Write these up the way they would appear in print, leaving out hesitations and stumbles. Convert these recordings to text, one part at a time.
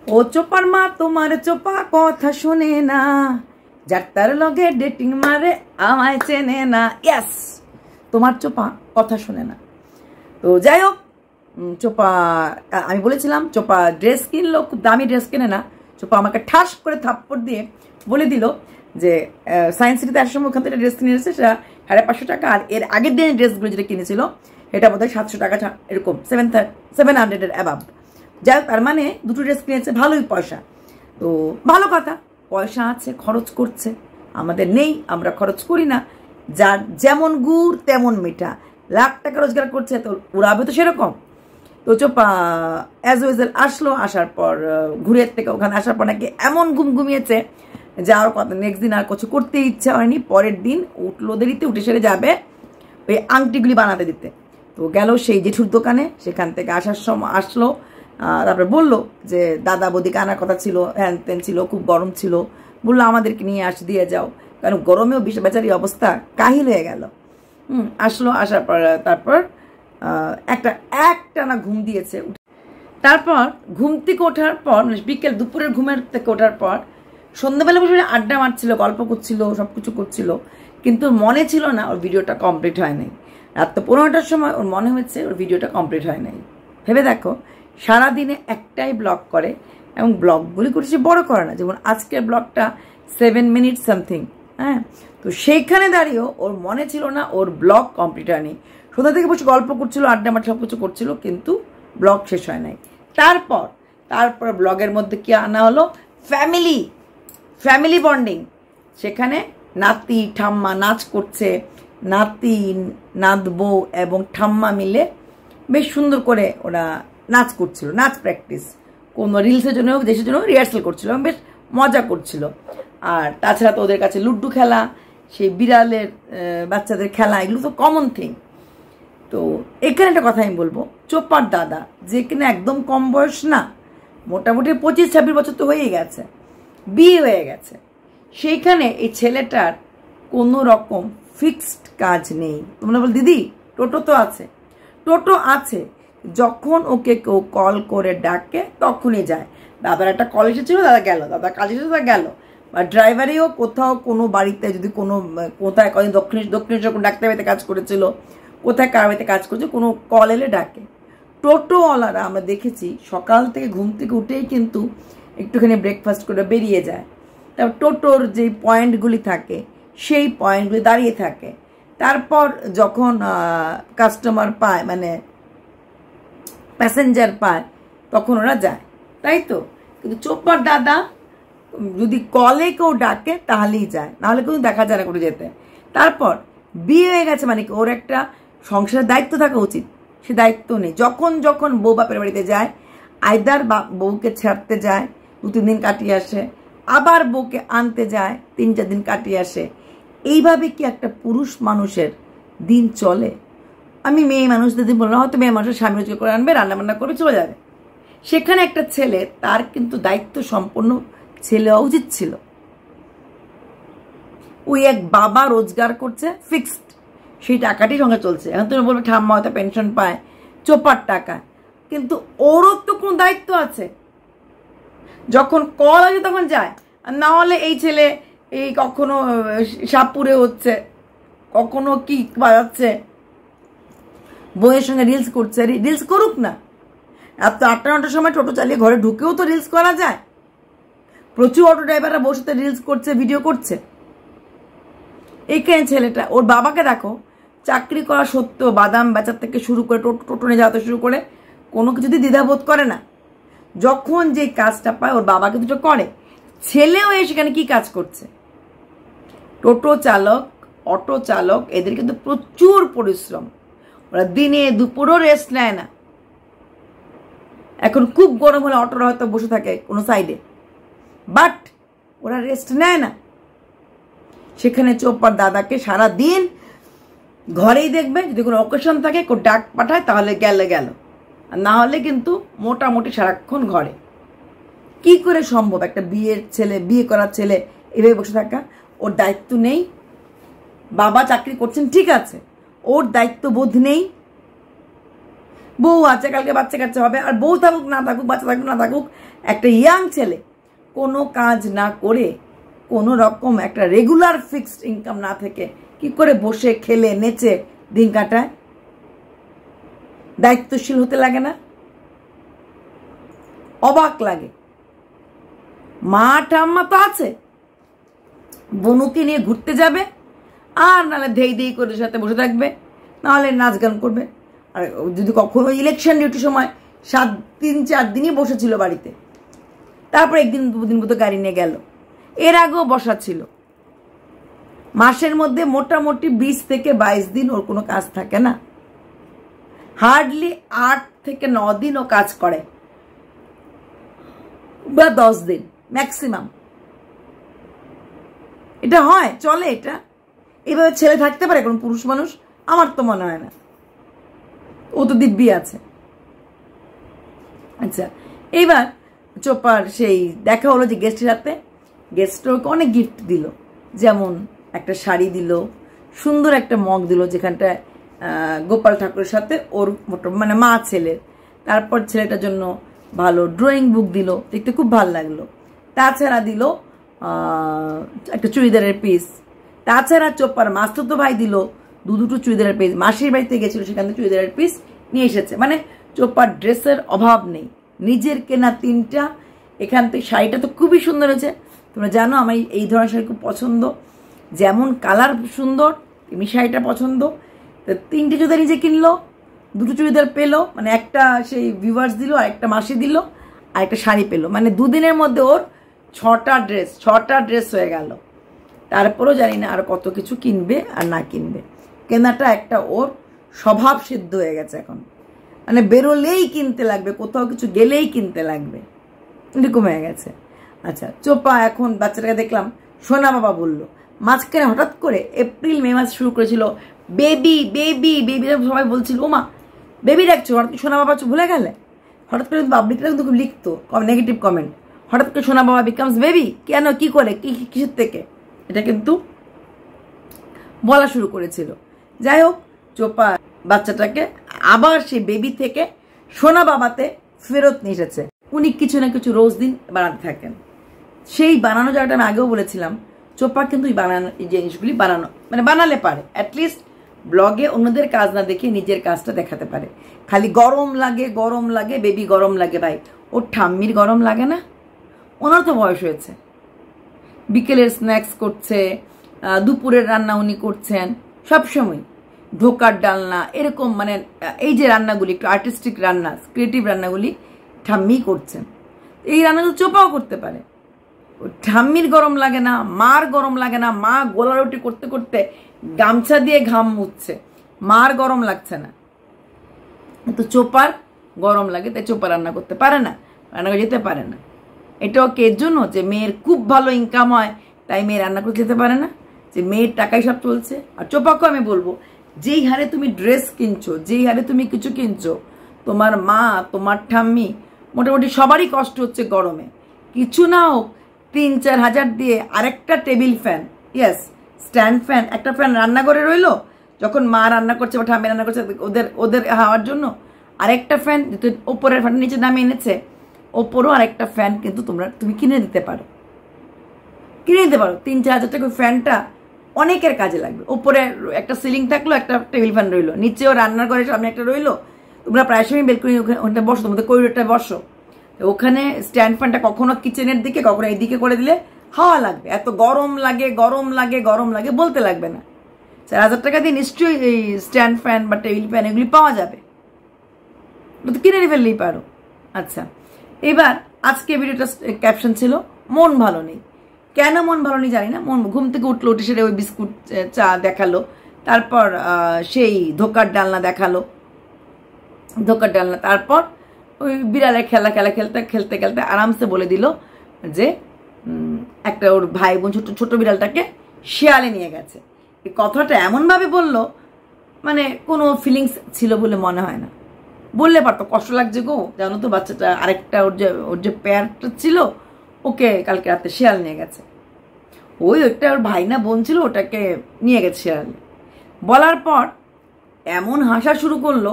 ও চোপার মা তোমার চোপা কথা শুনে না, যার তার লগে ডেটিং মারে আমায় চেনে না। ইয়েস, তোমার চোপা কথা শুনে না। তো যাই হোক, চোপা আমি বলেছিলাম চোপা ড্রেস কিনলো, খুব দামি ড্রেস কেনে না। চোপা আমাকে ঠাস করে থাপ্পড় দিয়ে বলে দিল যে সায়েন্স সিটিতে আসার সময় ওখান থেকে ড্রেস কিনে এসেছে, সেটা 550 টাকা। আর এর আগের দিনের ড্রেসগুলো যেটা কিনেছিল এটা বোধ হয় 700 টাকা, এরকম 700 অ্যাবাভ। যাই হোক, তার মানে দুটো ড্রেস কিনেছে, ভালোই পয়সা। তো ভালো কথা, পয়সা আছে, খরচ করছে। আমাদের নেই, আমরা খরচ করি না। যার যেমন গুড় তেমন মিঠা, লাখ টাকা রোজগার করছে তো উড়াবে তো সেরকম। তো চোপা অ্যাজ ওয়েজেল আসলো, আসার পর ঘুরের থেকে ওখানে আসার পর নাকি এমন ঘুমিয়েছে যাওয়ার কথা, নেক্সট দিন আর কিছু করতে ইচ্ছা হয়নি। পরের দিন উঠলো দেরিতে, উঠে সেরে যাবে ওই আংটিগুলি বানাতে দিতে। তো গেল সেই জেঠুর দোকানে, সেখান থেকে আসার সময় আসলো, তারপরে বললো যে দাদা বৌদিকে আনার কথা ছিল, হ্যান ত্যান ছিল, খুব গরম ছিল, বললো আমাদেরকে নিয়ে দিয়ে যাও, কারণ গরমেও বেচারি অবস্থা কাহিল হয়ে গেল। আসলো, আসার পর তারপর একটা না ঘুম দিয়েছে। তারপর ঘুম থেকে ওঠার পর, মানে বিকেল দুপুরের ঘুমের থেকে ওঠার পর সন্ধ্যাবেলা বসে আড্ডা মারছিল, গল্প করছিল, সব কিছু করছিল, কিন্তু মনে ছিল না ওর ভিডিওটা কমপ্লিট হয় নাই। রাত 15টার সময় ওর মনে হচ্ছে ওর ভিডিওটা কমপ্লিট হয় নাই। ভেবে দেখো, সারাদিনে একটাই ব্লগ করে, এবং ব্লগগুলি করেছে বড় করে না। যেমন আজকের ব্লগটা 7 মিনিট সামথিং, হ্যাঁ। তো সেইখানে দাঁড়িয়েও ওর মনে ছিল না ওর ব্লগ কমপ্লিট হয়নি। সন্ধ্যা থেকে বসে গল্প করছিল, আড্ডা মাঠ সব কিছু করছিল, কিন্তু ব্লগ শেষ হয় নাই। তারপর ব্লগের মধ্যে কি আনা হলো, ফ্যামিলি বন্ডিং। সেখানে নাতি ঠাম্মা নাচ করছে, নাতি নাতবো এবং ঠাম্মা মিলে বেশ সুন্দর করে ওরা নাচ করছিল, নাচ প্র্যাকটিস, কোনো রিলসের জন্য হোক, দেশের জন্য রিহার্সাল করছিল এবং বেশ মজা করছিল। আর তাছাড়া তো ওদের কাছে লুড্ডু খেলা, সেই বিড়ালের বাচ্চাদের খেলা, এগুলো তো কমন থিং। তো এখানে একটা কথা আমি বলবো, চোপার দাদা যে কিনা একদম কম বয়স না, মোটামুটি 25-26 বছর তো হয়েই গেছে, বিয়ে হয়ে গেছে, সেইখানে এই ছেলেটার কোনো রকম ফিক্সড কাজ নেই। তোমরা বল দিদি টোটো তো আছে, টোটো আছে, যখন ওকে কেউ কল করে ডাকে তখনই যায়। দাদার একটা কল এসেছিল, দাদা গেল, দাদা কাজ এসেছে, দাদা গেল। বা ড্রাইভারেও কোথাও কোনো বাড়িতে যদি কোথায় কদিন দক্ষিণেশ্বর ডাক্তারবাড়িতে কাজ করেছিল, কোথায় কার বাড়িতে কাজ করছে, কোনো কল এলে ডাকে। টোটোওয়ালারা আমরা দেখেছি সকাল থেকে ঘুম থেকে উঠেই কিন্তু একটুখানি ব্রেকফাস্ট করে বেরিয়ে যায়। তারপর টোটোর যে পয়েন্টগুলি থাকে সেই পয়েন্টগুলি দাঁড়িয়ে থাকে। তারপর যখন কাস্টমার পায়, মানে প্যাসেঞ্জার পায়, তখন ওরা যায়, তাই তো। কিন্তু চোপার দাদা যদি কলে কেউ ডাকে তাহলেই যায়, নাহলে কিন্তু দেখা যায় না করে যেতে। তারপর বিয়ে হয়ে গেছে মানে কি ওর একটা সংসারের দায়িত্ব থাকা উচিত, সে দায়িত্ব নেই। যখন বউ বাপের বাড়িতে যায়, আইদার বউকে ছাড়তে যায়, 2-3 দিন কাটিয়ে আসে, আবার বউকে আনতে যায়, 3-4 দিন কাটিয়ে আসে। এইভাবে কি একটা পুরুষ মানুষের দিন চলে? আমি মেয়ে মানুষদের দিন বললাম, হয়তো মেয়ে মানুষের স্বামী রোজগার করে আনবে, রান্নাবান্না করবে, চলে যাবে। সেখানে একটা ছেলে, তার কিন্তু দায়িত্ব সম্পন্ন ছেলে হওয়া উচিত ছিল। ওই এক বাবা রোজগার করছে ফিক্সড, সেই টাকাটি সঙ্গে চলছে। এখন তুমি বলবে ঠাম্মা হয়তো পেনশন পায়, চোপার টাকা, কিন্তু ওরও তো কোনো দায়িত্ব আছে। যখন কল আছে তখন যায়, আর না হলে এই ছেলে এই কখনো সাপুরে হচ্ছে, কখনো কি বাজাচ্ছে, বইয়ের সঙ্গে রিলস করছে। রিলস করুক না, রাত 8টা-9টার সময় টোটো চালিয়ে ঘরে ঢুকেও তো রিলস করা যায়। প্রচুর অটো ড্রাইভাররা বসে রিলস করছে, ভিডিও করছে। এইখানে ছেলেটা, ওর বাবাকে দেখো, চাকরি করা সত্ত্বেও বাদাম বেচার থেকে শুরু করে টোটো নিয়ে যাওয়াতে শুরু করে কোনো কিছুতে দ্বিধাবোধ করে না। যখন যে কাজটা পায় ওর বাবাকে দুটো করে। ছেলেও সেখানে কি কাজ করছে? টোটো চালক, অটো চালক, এদের কিন্তু প্রচুর পরিশ্রম। ওরা দিনে দুপুরও রেস্ট নেয় না। এখন খুব গরম হলে অটোরা হয়তো বসে থাকে কোনো সাইডে, বাট ওরা রেস্ট নেয় না। সেখানে চোপার দাদাকে সারা দিন ঘরেই দেখবে, যদি কোনো অকেশন থাকে কেউ ডাক পাঠায় তাহলে গেল, আর না হলে কিন্তু মোটামুটি সারাক্ষণ ঘরে। কি করে সম্ভব একটা বিয়ে করার ছেলে এভাবে বসে থাকা? ওর দায়িত্ব নেই। বাবা চাকরি করছেন ঠিক আছে, ওর দায়িত্ব বোধ নেই। বউ আছে, কালকে বাচ্চা কাচ্চা হবে, আর বউ থাকুক না থাকুক, বাচ্চা থাকুক না থাকুক, একটা ইয়াং ছেলে কোনো কাজ না করে, কোনো রকম একটা রেগুলার ফিক্সড ইনকাম না থেকে কি করে বসে খেলে নেচে দিন কাটায়? দায়িত্বশীল হতে লাগে না? অবাক লাগে। মা ঠাম্মা তো আছে, বনুকে নিয়ে ঘুরতে যাবে, আর নাহলে ধেই ধেই করে সাথে বসে থাকবে, নাহলে নাচ গান করবে। আর যদি কখনো ইলেকশন ডিউটির সময় 3-4 দিনই বসেছিল বাড়িতে, তারপর 1-2 দিন মতো গাড়ি নিয়ে গেল। এর আগেও বসা ছিল। মাসের মধ্যে মোটামুটি 20 থেকে 22 দিন ওর কোনো কাজ থাকে না। হার্ডলি 8 থেকে 9 দিন ও কাজ করে, বা 10 দিন ম্যাক্সিমাম। এটা হয়, চলে এটা? এইভাবে ছেলে থাকতে পারে কোন পুরুষ মানুষ? আমার তো মনে হয় না। ও তো দিব্যি আছে। আচ্ছা, এইবার চোপার সেই দেখা হলো যে গেস্টের সাথে। গেস্ট ওকে অনেক গিফট দিল, যেমন একটা শাড়ি দিল, সুন্দর একটা মগ দিল যেখানটায় গোপাল ঠাকুরের সাথে ওর মানে মা ছেলের। তারপর ছেলেটার জন্য ভালো ড্রয়িং বুক দিল, দেখতে খুব ভালো লাগলো। তাছাড়া দিল একটা চুড়িদারের পিস। তাছাড়া চোপার মাস্তুতো ভাই দিল দুটো চুড়িদারের পিস। মাসির বাড়িতে গেছিল, সেখান থেকে চুড়িদারের পিস নিয়ে এসেছে। মানে চোপার ড্রেসের অভাব নেই, নিজের কেনা 3টা। এখান থেকে শাড়িটা তো খুবই সুন্দর হয়েছে। তোমরা জানো আমার এই ধরনের শাড়ি খুব পছন্দ, যেমন কালার সুন্দর তেমনি শাড়িটা পছন্দ। তো 3টে চুড়িদার নিজে কিনলো, 2টো চুড়িদার পেলো, মানে একটা সেই ভিউয়ার্স দিল, আর একটা মাসি দিল, আর একটা শাড়ি পেলো। মানে 2 দিনের মধ্যে ওর 6টা ড্রেস হয়ে গেল। তারপরও জানি না আর কত কিছু কিনবে আর না কিনবে। কেনাটা একটা ওর স্বভাব সিদ্ধ হয়ে গেছে এখন, মানে বেরোলেই কিনতে লাগবে, কোথাও কিছু গেলেই কিনতে লাগবে, এরকম হয়ে গেছে। আচ্ছা, চোপা এখন বাচ্চাটাকে দেখলাম সোনা বাবা বললো। মাঝখানে হঠাৎ করে এপ্রিল মে মাস শুরু করেছিল বেবি বেবি বেবি, সবাই বলছিল ও মা বেবি ডাকছো, হঠাৎ সোনা বাবা ভুলে গেলে? হঠাৎ করে পাবলিকরা কিন্তু খুব লিখতো নেগেটিভ কমেন্ট, হঠাৎ করে সোনা বাবা বিকামস বেবি, কেন, কি করে, কিসের থেকে, এটা কিন্তু বলা শুরু করেছিল। যাই হোক, চোপা বাচ্চাটাকে আবার সেই বেবি থেকে সোনা বাবাতে ফেরত নিয়ে এসেছে। উনি কিছু না কিছু রোজ দিন বানাতে থাকেন। সেই বানানো জায়গাটা আমি আগেও বলেছিলাম, চোপা কিন্তু এই জিনিসগুলি মানে বানালে পারে। অ্যাটলিস্ট ব্লগে অন্যদের কাজ না দেখে নিজের কাজটা দেখাতে পারে। খালি গরম লাগে বেবি গরম লাগে। ভাই, ওর ঠাম্মির গরম লাগে না? ওনার তো বয়স হয়েছে, বিকেলের স্ন্যাক্স করছে, দুপুরের রান্না উনি করছেন সবসময়, ধোকার ডালনা, এরকম মানে এই যে রান্নাগুলি একটু আর্টিস্টিক রান্না, ক্রিয়েটিভ রান্নাগুলি ঠাম্মি করছেন। এই রান্নাগুলো চোপাও করতে পারে। ঠাম্মির গরম লাগে না, মার গরম লাগে না। মা গোলা রুটি করতে করতে গামছা দিয়ে ঘাম মুছছে, মার গরম লাগছে না। কিন্তু চোপার গরম লাগে, তাই চোপা রান্না করতে পারে না, রান্না করে যেতে পারে না। এটাও এর জন্য যে মেয়ের খুব ভালো ইনকাম হয়, তাই মেয়ে রান্না করতে যেতে পারে না, যে মেয়ের টাকায় সব চলছে। আর চোপাকেও আমি বলবো, যেই হারে তুমি ড্রেস কিনছো, যেই হারে তুমি কিছু কিনছো, তোমার মা, তোমার ঠাম্মি, মোটামুটি সবারই কষ্ট হচ্ছে গরমে। কিছু না হোক 3-4 হাজার দিয়ে আরেকটা table fan, yes stand fan, একটা ফ্যান রান্নাঘরে রইলো, যখন মা রান্না করছে বা ঠাম্মি রান্না করছে ওদের হাওয়ার জন্য, আরেকটা ফ্যান ওপরের ফ্যান নিচে নামে এনেছে, ওপরও আরেকটা ফ্যান কিন্তু তুমি কিনে দিতে পারো। 3-4 হাজার টাকা ফ্যানটা অনেকের কাজে লাগবে। ওপরে একটা সিলিং থাকলো, একটা টেবিল ফ্যান রইলো, নিচেও রান্নার ঘরের সামনে একটা রইলো। তোমরা প্রায় সময় বেলকনি ওখানে বসো, তোমাদের করিডোরটা বসো, ওখানে স্ট্যান্ড ফ্যানটা কখনো কিচেনের দিকে, কখনো এইদিকে করে দিলে হাওয়া লাগবে। এত গরম লাগে বলতে লাগবে না। 4 হাজার টাকা দিয়ে নিশ্চয়ই এই স্ট্যান্ড ফ্যান বা টেবিল ফ্যান এগুলি পাওয়া যাবে, কিনে ফেললেই পারো। আচ্ছা, এবার আজকে ভিডিওটা ক্যাপশন ছিল মন ভালো নেই। কেন মন ভালো নেই জানি না, ঘুম থেকে উঠলো, উঠে সেটা ওই বিস্কুট চা দেখালো, তারপর সেই ধোকার ডালনা দেখালো, তারপর ওই বিড়ালের খেলতে খেলতে আরামসে বলে দিল যে একটা ওর ভাই বোন ছোট বিড়ালটাকে শেয়ালে নিয়ে গেছে। এই কথাটা এমনভাবে বললো, মানে কোনো ফিলিংস ছিল বলে মনে হয় না। বললে পারতো, কষ্ট লাগছে গো, জানো তো বাচ্চাটা, আরেকটা ওর যে প্যারটা ছিল, ওকে কালকে রাতে শেয়াল নিয়ে গেছে। ওইটা ওর ভাই না বোন ছিল, ওটাকে নিয়ে গেছে শেয়ালে। বলার পর এমন হাসা শুরু করলো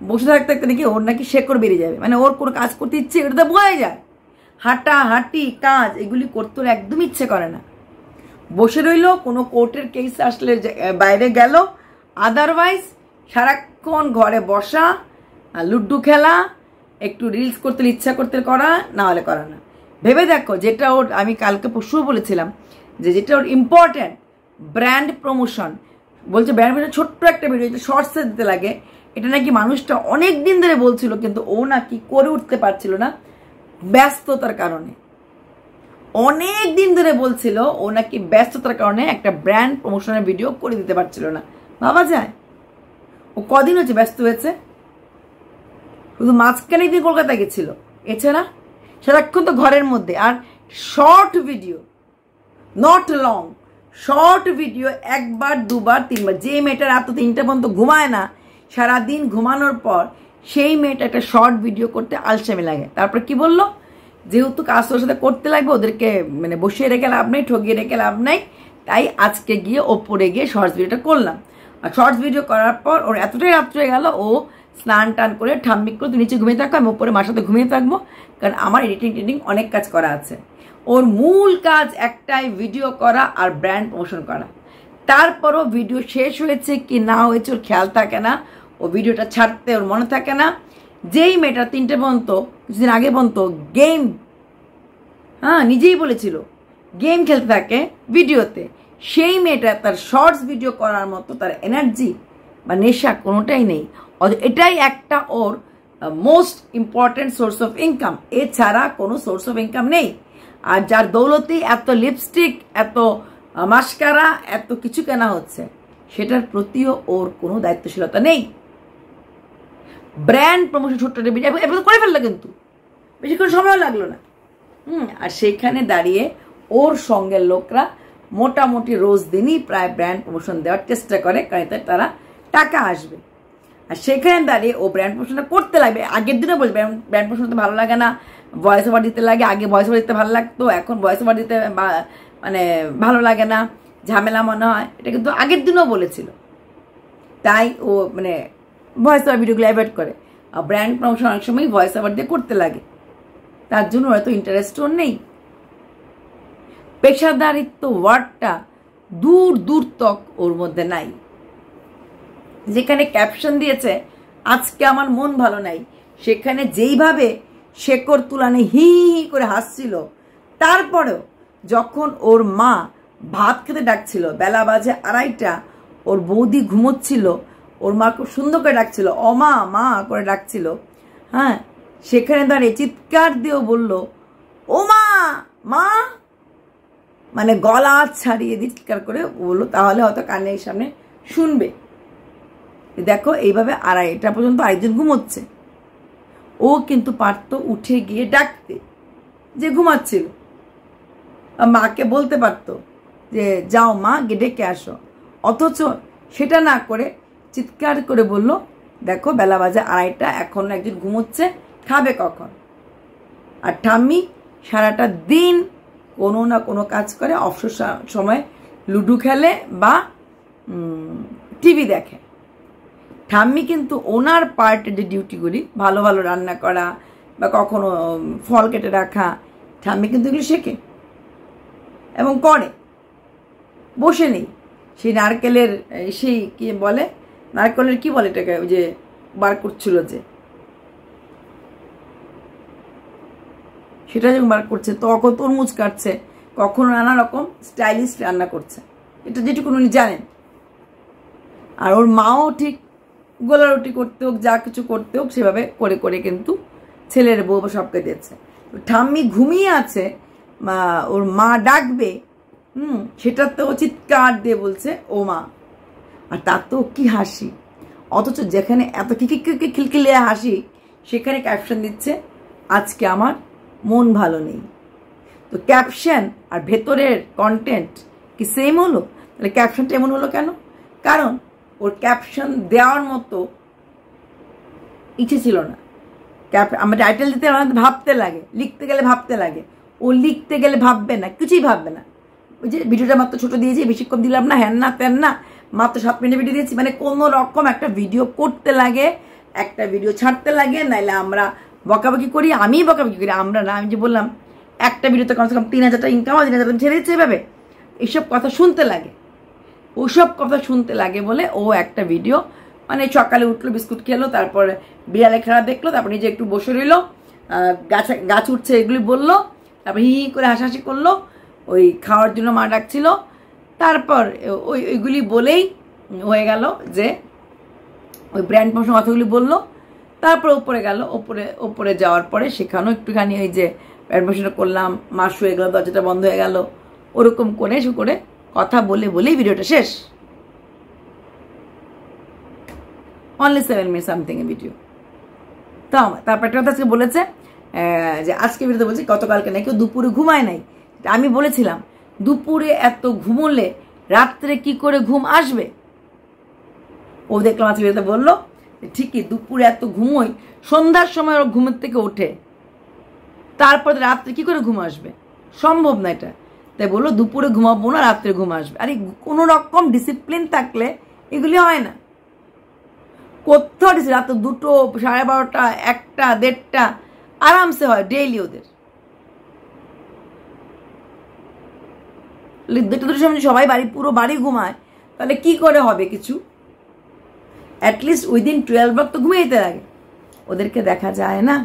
বসে থাকতে থাকতে নাকি ওর নাকি শেকড় বেরিয়ে যাবে, মানে ওর কোনো কাজ করতে ইচ্ছে এটা তো বোঝাই যায়। হাঁটাহাঁটি কাজ এগুলি করতে ওর একদম ইচ্ছে করে না, বসে রইল, কোনো কোর্টের কেস আসলে বাইরে গেল, আদারওয়াইজ সারাক্ষণ ঘরে বসা, লুড্ডু খেলা, একটু রিলস করতে ইচ্ছা করতে করা, না হলে করা না। ভেবে দেখো, যেটা ওর আমি কালকে পরশু বলেছিলাম যে যেটা ওর ইম্পর্ট্যান্ট ব্র্যান্ড প্রমোশন, বলছে ব্র্যান্ড প্রমোশন ছোট্ট একটা ভিডিও যেটা শর্টসে দিতে লাগে, এটা নাকি মানুষটা অনেক দিন ধরে বলছিল, কিন্তু ও নাকি করে উঠতে পারছিল না ব্যস্ততার কারণে। অনেক দিন ধরে বলছিল ও নাকি ব্যস্ততার কারণে একটা ব্র্যান্ড প্রমোশনের ভিডিও করে দিতে পারছিল না। ভাবা যায় ও কদিন হচ্ছে ব্যস্ত হয়েছে, শুধু মাঝখানে দিন কলকাতা গেছিল, এছাড়া সারাক্ষণ তো ঘরের মধ্যে। আর short video, not long, short video একবার দুবার তিনবার। যে মেয়েটা রাত 3টা পর্যন্ত ঘুমায় না, সারাদিন ঘুমানোর পর সেই মেয়েটা একটা শর্ট ভিডিও করতে আলসেমি লাগে। তারপর কি বললো, যেহেতু কাজ ওর সাথে করতে লাগবে, ওদেরকে মানে বসিয়ে রেখে লাভ নেই, ঠগিয়ে রেখে লাভ নাই, তাই আজকে গিয়ে ওপরে গিয়ে শর্টস ভিডিওটা করলাম। আর শর্টস ভিডিও করার পর ওর এতটাই রাত্রে হয়ে গেল, ও স্নান টান করে ঠাম্মিক করে নিচে ঘুমিয়ে থাকো, আমি ওপরে মার সাথে ঘুমিয়ে থাকবো, কারণ আমার এডিটিং অনেক কাজ করা আছে। ওর মূল কাজ একটাই, ভিডিও করা আর ব্র্যান্ড প্রমোশন করা। তারপরও ভিডিও শেষ হয়েছে কি না হয়েছে ওর খেয়াল থাকে না, ও ভিডিওটা ছাড়তে ওর মনে থাকে না। যেই মেয়েটা 3টে পর্যন্ত কিছুদিন আগে পর্যন্ত গেম, নিজেই বলেছিল গেম খেলতে থাকে ভিডিওতে, সেই মেয়েটা তার শর্টস ভিডিও করার মতো তার এনার্জি বা নেশা কোনোটাই নেই। এটাই একটা ওর most important source of income, এছাড়া কোনো সোর্স অফ ইনকাম নেই। আর যার দৌলতেই এত লিপস্টিক, এত মাস্কারা, এত কিছু কেনা হচ্ছে, সেটার প্রতিও ওর কোনো দায়িত্বশীলতা নেই। ব্র্যান্ড প্রমোশন ছোট্ট ভিডিও করে ফেললো, কিন্তু বেশিক্ষণ সময় লাগলো না। আর সেখানে দাঁড়িয়ে ওর সঙ্গে লোকরা মোটামুটি রোজ দিনই প্রায় ব্র্যান্ড প্রমোশন দেওয়ার চেষ্টা করে, কারণ তারা টাকা আসবে। আর সেখানে দাঁড়িয়ে ও ব্র্যান্ড প্রমোশনটা করতে লাগবে। আগের দিনও বলবে ব্র্যান্ড প্রমোশন তো ভালো লাগে না, ভয়েস ওভার দিতে লাগে, আগে ভয়েস ওভার দিতে ভালো লাগতো, এখন ভয়েস ওভার দিতে মানে ভালো লাগে না, ঝামেলা মনে হয়, এটা কিন্তু আগের দিনও বলেছিল। তাই ও মানে ভয়েস ওভার ভিডিওগুলো অ্যাভয়েড করে। আর ব্র্যান্ড প্রমোশন অনেক সময় ভয়েস ওভার দিয়ে করতে লাগে, তার জন্য হয়তো ইন্টারেস্ট ওর নেই। পেশাদারিত্ব ওয়ার্ডটা দূর দূর তক ওর মধ্যে নাই। যেখানে ক্যাপশন দিয়েছে আজকে আমার মন ভালো নাই, সেখানে যেইভাবে শেকড় তুলানে হি হি করে হাসছিল, তারপরেও যখন ওর মা ভাত খেতে ডাকছিল, বেলা বাজে 2:30, ওর বৌদি ঘুমোচ্ছিল, ওর মা খুব সুন্দর করে ডাকছিল, অমা মা করে ডাকছিল, সেখানে দাঁড়িয়ে চিৎকার দিয়েও বলল ও মা মা, মানে গলা ছাড়িয়ে দিয়ে চিৎকার করে বললো, তাহলে হয়তো কানের সামনে শুনবে। দেখো এইভাবে 2:30 পর্যন্ত আরেকজন ঘুমোচ্ছে, ও কিন্তু পারতো উঠে গিয়ে ডাকতে যে ঘুমাচ্ছিল, মাকে বলতে পারতো যে যাও মা গিয়ে ডেকে আসো, অথচ সেটা না করে চিৎকার করে বলল দেখো বেলা বাজে 2:30, এখন একজন ঘুমোচ্ছে, খাবে কখন? আর ঠাম্মি সারাটা দিন কোনো না কোনো কাজ করে, অবসর সময় লুডো খেলে বা টিভি দেখে। ঠাম্মি কিন্তু ওনার পার্টের যে ডিউটিগুলি, ভালো ভালো রান্না করা বা কখনো ফল কেটে রাখা, ঠাম্মি কিন্তু এগুলো শেখে এবং করে, বসে নেই। সেই নারকেলের সেই কি বলে, নারকেলের কি বলে এটাকে, ওই যে বার করছিল যে, সেটা যখন বার করছে, তখন তরমুজ কাটছে, কখনো নানা রকম স্টাইলিশ রান্না করছে, এটা যেটুকু উনি জানেন। আর ওর মাও ঠিক গোলা রুটি করতে হোক, যা কিছু করতে হোক, সেভাবে করে করে কিন্তু ছেলের বউ সবকে দিয়েছে। ঠাম্মি ঘুমিয়ে আছে, ওর মা ডাকবে, সেটা তো চিৎকার দিয়ে বলছে ও মা, আর তার তো কি হাসি, অথচ যেখানে এত খিলখিলিয়ে হাসি, সেখানে ক্যাপশন দিচ্ছে আজকে আমার মন ভালো নেই। তো ক্যাপশন আর ভেতরের কন্টেন্ট কি সেম হলো? তাহলে ক্যাপশনটা এমন হলো কেন? কারণ ওর ক্যাপশন দেওয়ার মতো ইচ্ছে ছিল না। আমরা টাইটেল দিতে ভাবতে লাগে, লিখতে গেলে ভাবতে লাগে, ও লিখতে গেলে ভাববে না, কিছুই ভাববে না। ওই যে ভিডিওটা মাত্র ছোট দিয়েছি, বেশিক্ষণ দিলাম না, হ্যান না তেন না, মাত্র 7 মিনিট ভিডিও দিয়েছি, মানে কোনো রকম একটা ভিডিও করতে লাগে, একটা ভিডিও ছাড়তে লাগে, নাইলে আমরা বকাবকি করি। আমি বকাবকি করি, আমরা না, আমি যে বললাম একটা ভিডিওতে কমসে কম 3,000 টাকা ইনকাম হয়, 3,000 ছেড়ে দিচ্ছে এভাবে। এইসব কথা শুনতে লাগে, ওসব কথা শুনতে লাগে বলে ও একটা ভিডিও মানে সকালে উঠলো, বিস্কুট খেলো, তারপর বিড়ালে খেলা দেখলো, তারপর নিজে একটু বসে রইলো, গাছ উঠছে এগুলি বললো, তারপর হি করে হাসাহাসি করলো, ওই খাওয়ার জন্য মা ডাকছিল, তারপর ওইগুলি বলেই হয়ে গেল যে ওই ব্র্যান্ড প্রমোশন কথাগুলি বললো। তারপর উপরে গেল, ওপরে যাওয়ার পরে সেখানেও একটুখানি ওই যে ব্র্যান্ড প্রমোশন করলাম, মা শুয়ে গেল, দরজাটা বন্ধ হয়ে গেল, ওরকম করে কথা বলেই ভিডিওটা শেষ। অনলি 7 মিনিট সামথিং এ ভিডিও। তো তারপর একটা কথা আজকে বলেছে যে আজকে ভিডিওতে বলছি গতকালকে নাকি দুপুরে ঘুমায় নাই। আমি বলেছিলাম দুপুরে এত ঘুমোলে রাত্রে কি করে ঘুম আসবে? ও দেখলাম আজকে ভিডিওতে বললো ঠিকই, দুপুরে এত ঘুমোই, সন্ধ্যার সময় ওর ঘুমের থেকে ওঠে, তারপরে রাত্রে কি করে ঘুম আসবে? সম্ভব না এটা। তাই বললো দুপুরে ঘুমাবো না, রাত্রে ঘুম আসবে। আরে কোনো রকম ডিসিপ্লিন থাকলে এগুলি হয় না। কোথাও রাত 2টো, 12:30, 1টা, 1:30 আরামসে হয় ডেইলি ওদের। 2টোর সময় সবাই পুরো বাড়ি ঘুমায়, তাহলে কি করে হবে কিছু? অ্যাটলিস্ট উইদিন 12 আওয়ার তো ঘুমিয়ে যেতে লাগে। ওদেরকে দেখা যায় না।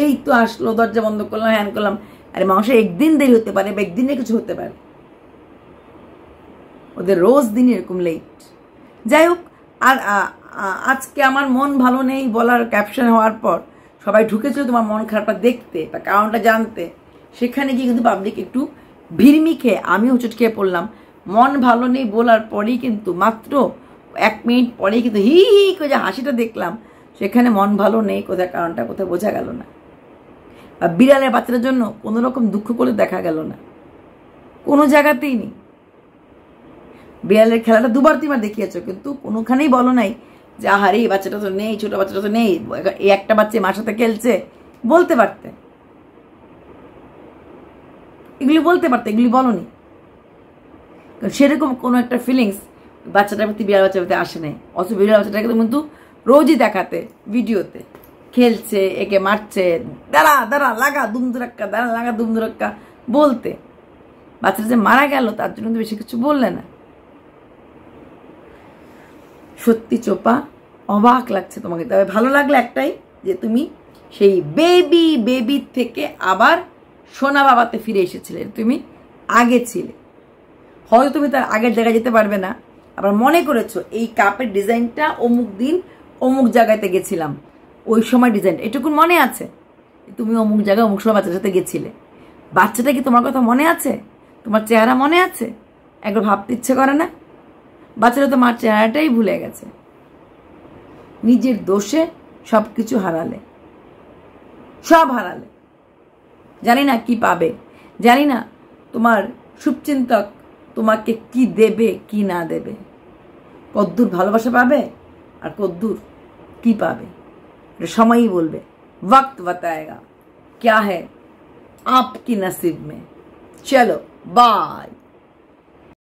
এই তো আসলো, দরজা বন্ধ করলাম, হ্যান করলাম। আরে মানুষের একদিন দেরি হতে পারে বা একদিনে কিছু হতে পারে, ওদের রোজ দিন এরকম লেট। যাই হোক, আর আজকে আমার মন ভালো নেই বলার ক্যাপশন হওয়ার পর সবাই ঢুকেছিল তোমার মন খারাপটা দেখতে বা কারণটা জানতে। সেখানে গিয়ে কিন্তু পাবলিক একটু ভিড়মি খেয়ে, আমিও হোঁচট খেয়ে পড়লাম। মন ভালো নেই বলার পরেই কিন্তু মাত্র 1 মিনিট পরেই কিন্তু হি হি করে যে হাসিটা দেখলাম, সেখানে মন ভালো নেই কোথায় কারণটা কোথায় বোঝা গেল না। বা বিড়ালের বাচ্চাদের জন্য কোনো রকম দুঃখ করে দেখা গেল না, কোনো জায়গাতেই নেই। বিড়ালের খেলাটা 2-3বার দেখিয়েছ, কিন্তু কোনোখানেই বলো নাই যে আহারে এই বাচ্চাটা তো নেই, ছোট বাচ্চাটা তো নেই, এই একটা বাচ্চা মার সাথে খেলছে। বলতে পারতে, এগুলি বলতে পারতে, এগুলি বলনি। সেরকম কোনো একটা ফিলিংস বাচ্চাটার প্রতি, বিড়াল বাচ্চার প্রতি আসে নাই। অথচ বিড়াল বাচ্চাটাকে কিন্তু রোজই দেখাতে ভিডিওতে খেলছে, একে মারছে, দাঁড়া দাঁড়া লাগা দুমদুরাক্কা, দাঁড়া লাগা দুমদুরাক্কা বলতে। বাচ্চাটা যে মারা গেল তার জন্য বেশি কিছু বললে না। সত্যি চোপা অবাক লাগছে তোমাকে। তবে ভালো লাগলো একটাই, যে তুমি সেই বেবির থেকে আবার সোনা বাবাতে ফিরে এসেছিলে। তুমি আগে ছিলে, হয়তো তুমি তার আগের জায়গায় যেতে পারবে না, আবার মনে করেছো এই কাপের ডিজাইনটা অমুক দিন অমুক জায়গাতে গেছিলাম, ওই সময় ডিজাইনটা এটুকুন মনে আছে, তুমি অমুক জায়গায় অমুক সময় বাচ্চার সাথে গেছিলে। বাচ্চাটা কি তোমার কথা মনে আছে? তোমার চেহারা মনে আছে? একবার ভাবতে ইচ্ছে করে না? বাচ্চারা তোমার চেহারাটাই ভুলে গেছে। নিজের দোষে সব কিছু হারালে, সব হারালে। জানি না কি পাবে, জানি না তোমার শুভচিন্তক তোমাকে কি দেবে কি না দেবে, কদ্দূর ভালোবাসা পাবে আর কদ্দূর কি পাবে সময়ই বলবে। वक्त बताएगा क्या है आपकी नसीब में। चलो बाय।